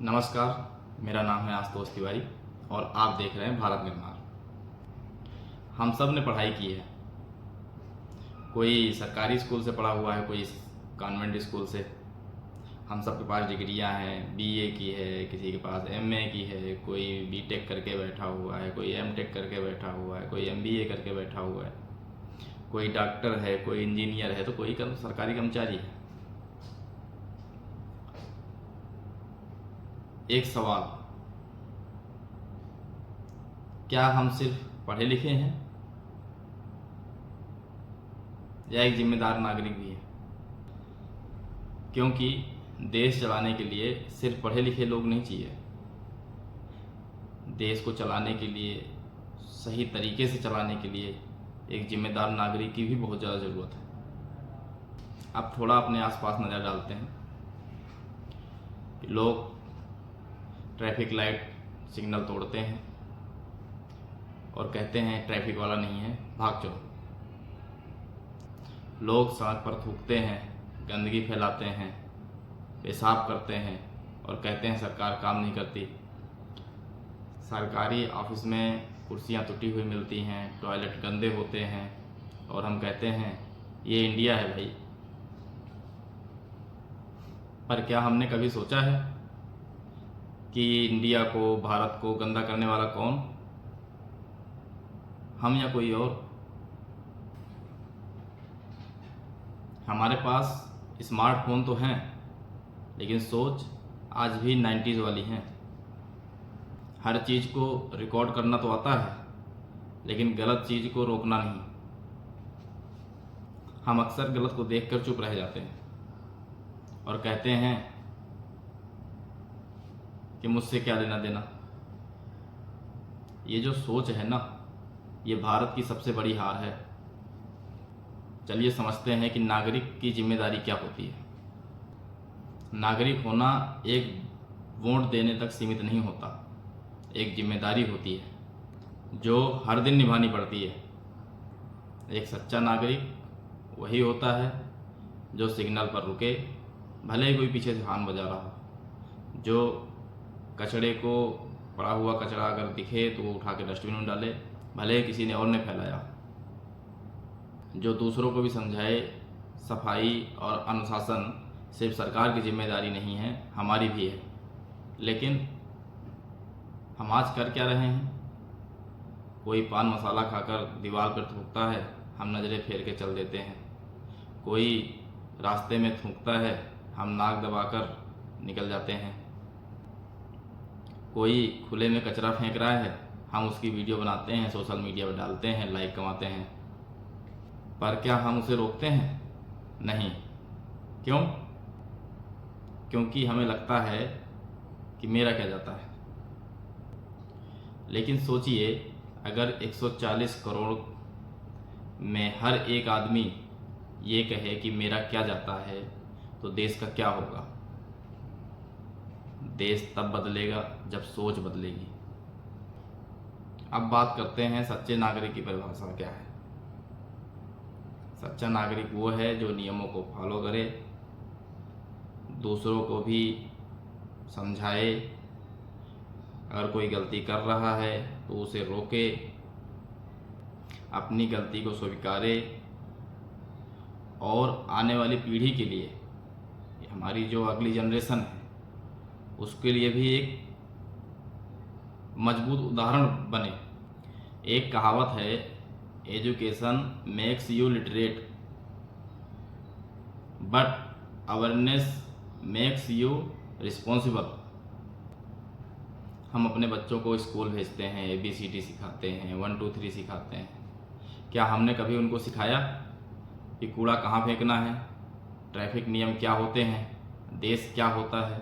नमस्कार, मेरा नाम है आशुतोष तिवारी और आप देख रहे हैं भारत निर्माण। हम सब ने पढ़ाई की है, कोई सरकारी स्कूल से पढ़ा हुआ है, कोई कॉन्वेंट स्कूल से। हम सब के पास डिग्रियां हैं, बीए की है, किसी के पास एमए की है, कोई बीटेक करके बैठा हुआ है, कोई एमटेक करके बैठा हुआ है, कोई एमबीए करके बैठा हुआ है, कोई डॉक्टर है, कोई इंजीनियर है, तो कोई सरकारी कर्मचारी है। एक सवाल, क्या हम सिर्फ पढ़े लिखे हैं या एक जिम्मेदार नागरिक भी है? क्योंकि देश चलाने के लिए सिर्फ पढ़े लिखे लोग नहीं चाहिए। देश को चलाने के लिए, सही तरीके से चलाने के लिए एक जिम्मेदार नागरिक की भी बहुत ज़्यादा ज़रूरत है। अब थोड़ा अपने आसपास नज़र डालते हैं कि लोग ट्रैफिक लाइट सिग्नल तोड़ते हैं और कहते हैं ट्रैफिक वाला नहीं है, भाग चलो। लोग सड़क पर थूकते हैं, गंदगी फैलाते हैं, पेशाब करते हैं और कहते हैं सरकार काम नहीं करती। सरकारी ऑफिस में कुर्सियां टूटी हुई मिलती हैं, टॉयलेट गंदे होते हैं और हम कहते हैं ये इंडिया है भाई। पर क्या हमने कभी सोचा है कि इंडिया को, भारत को गंदा करने वाला कौन? हम या कोई और? हमारे पास स्मार्टफोन तो हैं, लेकिन सोच आज भी 90s वाली है। हर चीज़ को रिकॉर्ड करना तो आता है, लेकिन गलत चीज़ को रोकना नहीं। हम अक्सर गलत को देखकर चुप रह जाते हैं और कहते हैं कि मुझसे क्या लेना देना। ये जो सोच है ना, ये भारत की सबसे बड़ी हार है। चलिए समझते हैं कि नागरिक की जिम्मेदारी क्या होती है। नागरिक होना एक वोट देने तक सीमित नहीं होता, एक जिम्मेदारी होती है जो हर दिन निभानी पड़ती है। एक सच्चा नागरिक वही होता है जो सिग्नल पर रुके, भले ही कोई पीछे से हॉर्न बजा रहा हो, जो कचड़े को, पड़ा हुआ कचरा अगर दिखे तो वो उठा के डस्टबिन में डाले, भले ही किसी ने और ने फैलाया, जो दूसरों को भी समझाए सफाई और अनुशासन सिर्फ सरकार की जिम्मेदारी नहीं है, हमारी भी है। लेकिन हम आज कर क्या रहे हैं? कोई पान मसाला खाकर दीवार पर थूकता है, हम नज़रें फेर के चल देते हैं। कोई रास्ते में थूकता है, हम नाक दबाकर निकल जाते हैं। कोई खुले में कचरा फेंक रहा है, हम उसकी वीडियो बनाते हैं, सोशल मीडिया पर डालते हैं, लाइक कमाते हैं। पर क्या हम उसे रोकते हैं? नहीं। क्यों? क्योंकि हमें लगता है कि मेरा क्या जाता है। लेकिन सोचिए, अगर 140 करोड़ में हर एक आदमी ये कहे कि मेरा क्या जाता है, तो देश का क्या होगा? देश तब बदलेगा जब सोच बदलेगी। अब बात करते हैं सच्चे नागरिक की परिभाषा क्या है। सच्चा नागरिक वो है जो नियमों को फॉलो करे, दूसरों को भी समझाए, अगर कोई गलती कर रहा है तो उसे रोके, अपनी गलती को स्वीकारे और आने वाली पीढ़ी के लिए, हमारी जो अगली जनरेशन है, उसके लिए भी एक मजबूत उदाहरण बने। एक कहावत है, education makes you literate but awareness makes you responsible. हम अपने बच्चों को स्कूल भेजते हैं, ABCD सिखाते हैं, 1 2 3 सिखाते हैं। क्या हमने कभी उनको सिखाया कि कूड़ा कहाँ फेंकना है, ट्रैफिक नियम क्या होते हैं, देश क्या होता है?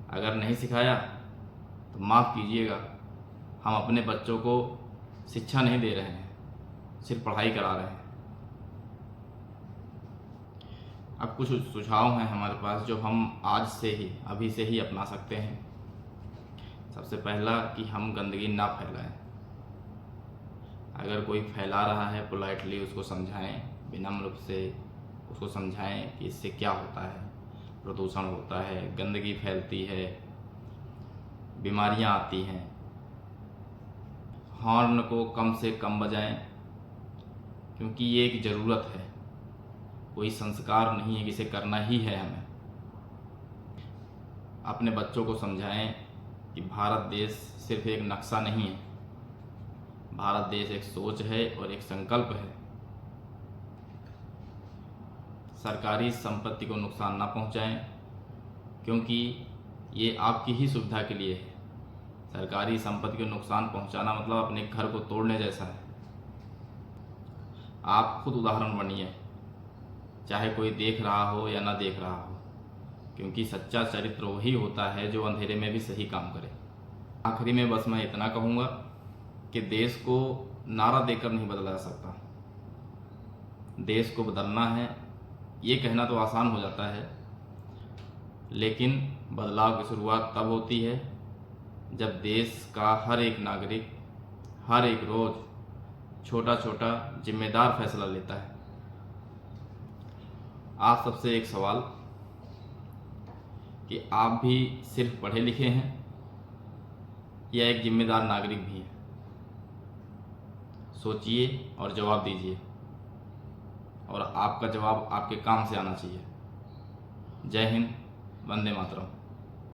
अगर नहीं सिखाया तो माफ़ कीजिएगा, हम अपने बच्चों को शिक्षा नहीं दे रहे हैं, सिर्फ पढ़ाई करा रहे हैं। अब कुछ सुझाव हैं हमारे पास जो हम आज से ही, अभी से ही अपना सकते हैं। सबसे पहला कि हम गंदगी ना फैलाएं। अगर कोई फैला रहा है, पोलाइटली उसको समझाएं, विनम्र रूप से उसको समझाएं कि इससे क्या होता है। प्रदूषण होता है, गंदगी फैलती है, बीमारियां आती हैं। हॉर्न को कम से कम बजाएं, क्योंकि ये एक ज़रूरत है, कोई संस्कार नहीं है कि इसे करना ही है हमें। अपने बच्चों को समझाएं कि भारत देश सिर्फ एक नक्शा नहीं है, भारत देश एक सोच है और एक संकल्प है। सरकारी संपत्ति को नुकसान ना पहुंचाएं, क्योंकि ये आपकी ही सुविधा के लिए है। सरकारी संपत्ति को नुकसान पहुंचाना मतलब अपने घर को तोड़ने जैसा है। आप खुद उदाहरण बनिए, चाहे कोई देख रहा हो या ना देख रहा हो, क्योंकि सच्चा चरित्र वही होता है जो अंधेरे में भी सही काम करे। आखिरी में बस मैं इतना कहूँगा कि देश को नारा देकर नहीं बदला जा सकता। देश को बदलना है ये कहना तो आसान हो जाता है, लेकिन बदलाव की शुरुआत तब होती है जब देश का हर एक नागरिक हर एक रोज छोटा छोटा जिम्मेदार फैसला लेता है। आप सबसे एक सवाल कि आप भी सिर्फ पढ़े लिखे हैं या एक जिम्मेदार नागरिक भी हैं? सोचिए और जवाब दीजिए, और आपका जवाब आपके काम से आना चाहिए। जय हिंद, वंदे मातरम।